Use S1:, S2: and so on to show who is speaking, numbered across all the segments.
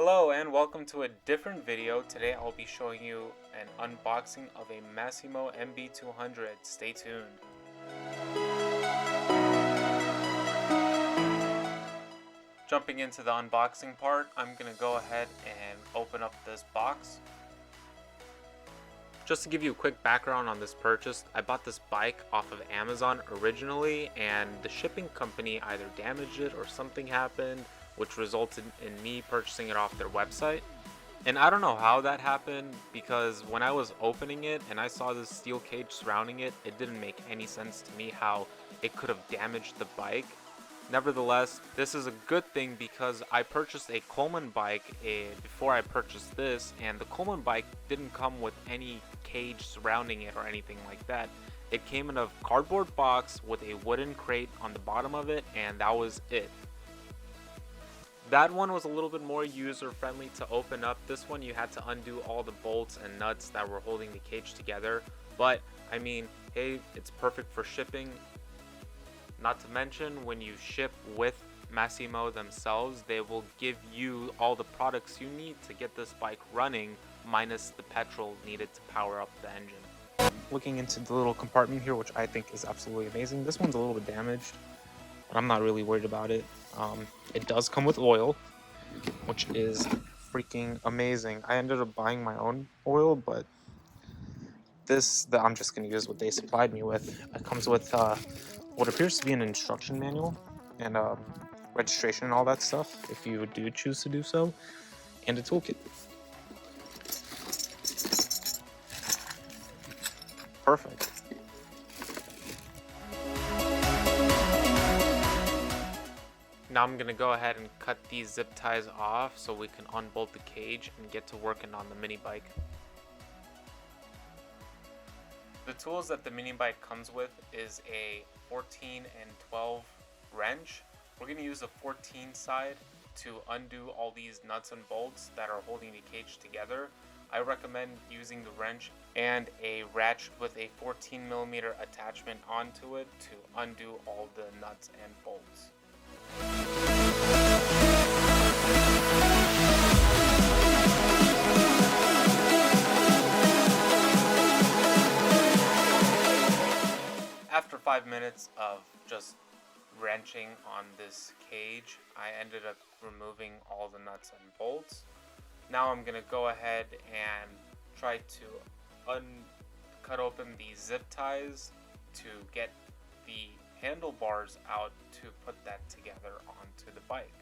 S1: Hello and welcome to a different video. Today I'll be showing you an unboxing of a Massimo MB200. Stay tuned. Jumping into the unboxing part, I'm going to go ahead and open up this box. Just to give you a quick background on this purchase, I bought this bike off of Amazon originally, and the shipping company either damaged it or something happened, which resulted in me purchasing it off their website. And I don't know how that happened, because when I was opening it and I saw this steel cage surrounding it, it didn't make any sense to me how it could have damaged the bike. Nevertheless, this is a good thing because I purchased a Coleman bike before I purchased this, and the Coleman bike didn't come with any cage surrounding it or anything like that. It came in a cardboard box with a wooden crate on the bottom of it, and that was it. That one was a little bit more user friendly to open up. This one you had to undo all the bolts and nuts that were holding the cage together, but I mean, hey, it's perfect for shipping. Not to mention, when you ship with Massimo themselves, they will give you all the products you need to get this bike running, minus the petrol needed to power up the engine. Looking into the little compartment here, which I think is absolutely amazing. This one's a little bit damaged, but I'm not really worried about it. It does come with oil, which is freaking amazing. I ended up buying my own oil, but I'm just going to use what they supplied me with. It comes with what appears to be an instruction manual and registration and all that stuff, if you do choose to do so, and a toolkit. Perfect. Now I'm going to go ahead and cut these zip ties off so we can unbolt the cage and get to working on the mini bike. The tools that the mini bike comes with is a 14 and 12 wrench. We're going to use a 14 side to undo all these nuts and bolts that are holding the cage together. I recommend using the wrench and a ratchet with a 14mm attachment onto it to undo all the nuts and bolts. After 5 minutes of just wrenching on this cage, I ended up removing all the nuts and bolts. Now I'm going to go ahead and try to cut open the zip ties to get the handlebars out to put that together onto the bike.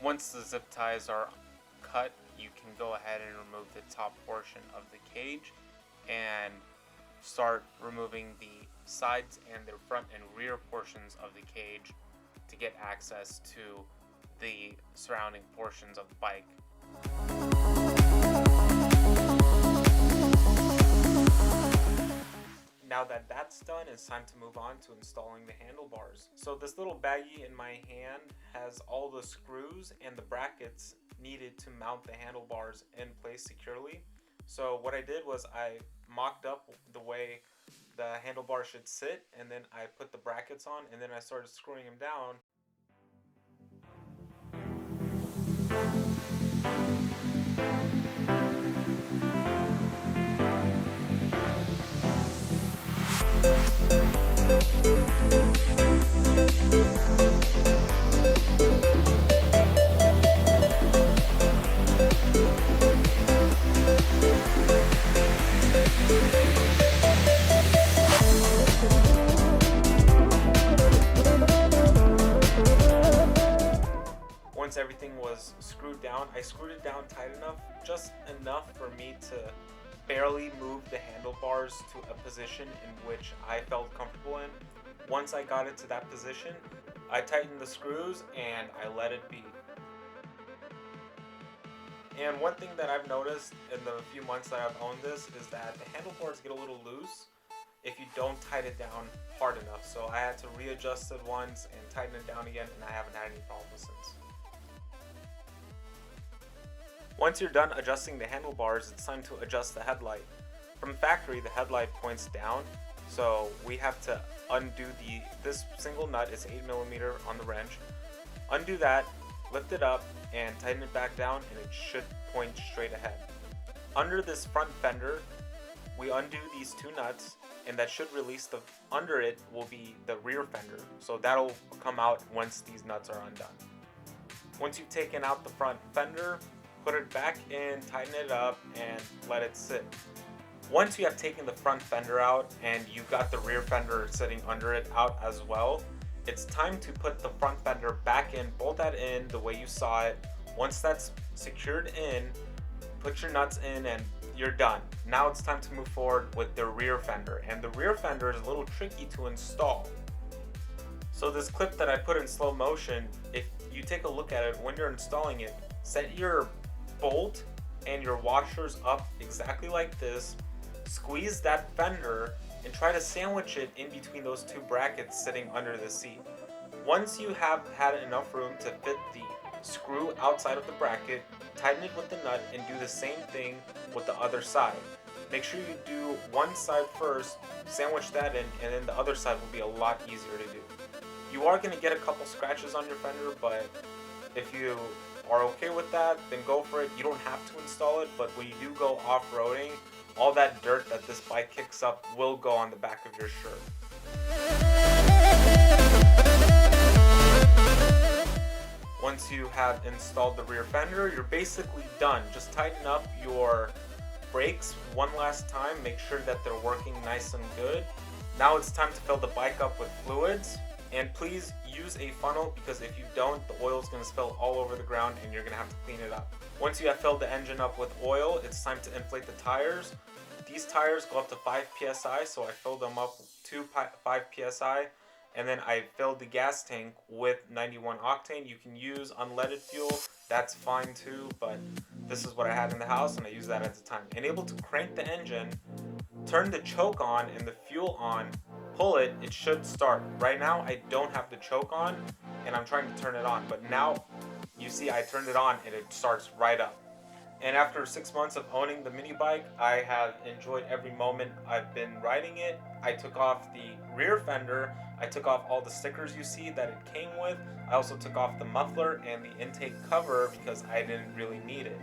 S1: Once the zip ties are cut, you can go ahead and remove the top portion of the cage and start removing the sides and the front and rear portions of the cage to get access to the surrounding portions of the bike. Now that that's done, it's time to move on to installing the handlebars. So this little baggie in my hand has all the screws and the brackets needed to mount the handlebars in place securely. So what I did was I mocked up the way the handlebar should sit, and then I put the brackets on, and then I started screwing them down. Once everything was screwed down, I screwed it down tight enough, just enough for me to barely move the handlebars to a position in which I felt comfortable in. Once I got it to that position, I tightened the screws and I let it be. And one thing that I've noticed in the few months that I've owned this is that the handlebars get a little loose. If you don't tighten it down hard enough. So I had to readjust it once and tighten it down again, and I haven't had any problems since. Once you're done adjusting the handlebars, it's time to adjust the headlight. From factory, the headlight points down, so we have to undo this single nut is 8mm on the wrench. Undo that, lift it up, and tighten it back down, and it should point straight ahead. Under this front fender, we undo these two nuts, and that should release under it will be the rear fender, so that'll come out once these nuts are undone. Once you've taken out the front fender, put it back in, tighten it up, and let it sit. Once you have taken the front fender out and you've got the rear fender sitting under it out as well, it's time to put the front fender back in, bolt that in the way you saw it. Once that's secured in, put your nuts in and you're done. Now it's time to move forward with the rear fender, and the rear fender is a little tricky to install. So this clip that I put in slow motion, if you take a look at it when you're installing it, set your bolt and your washers up exactly like this, squeeze that fender and try to sandwich it in between those two brackets sitting under the seat. Once you have had enough room to fit the screw outside of the bracket, tighten it with the nut and do the same thing with the other side. Make sure you do one side first, sandwich that in, and then the other side will be a lot easier to do. You are going to get a couple scratches on your fender, but if you are okay with that, then go for it. You don't have to install it, but when you do go off-roading, all that dirt that this bike kicks up will go on the back of your shirt. Once you have installed the rear fender, you're basically done. Just tighten up your brakes one last time, make sure that they're working nice and good. Now it's time to fill the bike up with fluids, and please use a funnel, because if you don't, the oil is going to spill all over the ground and you're going to have to clean it up. Once you have filled the engine up with oil, it's time to inflate the tires. These tires go up to 5 psi, so I filled them up to 5 psi, and then I filled the gas tank with 91 octane. You can use unleaded fuel, that's fine too, but this is what I had in the house and I used that at the time. And able to crank the engine, turn the choke on and the fuel on, pull it, it should start. Right now I don't have the choke on and I'm trying to turn it on, but now you see I turned it on and it starts right up. And after 6 months of owning the mini bike, I have enjoyed every moment I've been riding it. I took off the rear fender, I took off all the stickers you see that it came with. I also took off the muffler and the intake cover because I didn't really need it.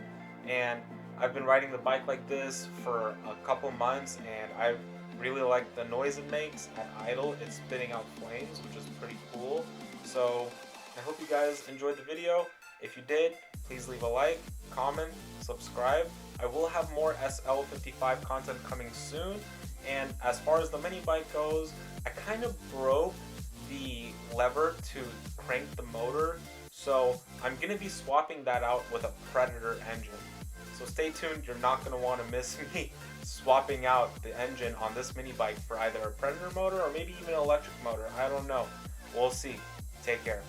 S1: And I've been riding the bike like this for a couple months, and I really like the noise it makes at idle. It's spitting out flames, which is pretty cool. So I hope you guys enjoyed the video. If you did, please leave a like, comment, subscribe. I will have more SL55 content coming soon. And as far as the mini bike goes, I kind of broke the lever to crank the motor, so I'm going to be swapping that out with a Predator engine. So stay tuned, you're not going to want to miss me swapping out the engine on this mini bike for either a Predator motor or maybe even an electric motor. I don't know. We'll see. Take care.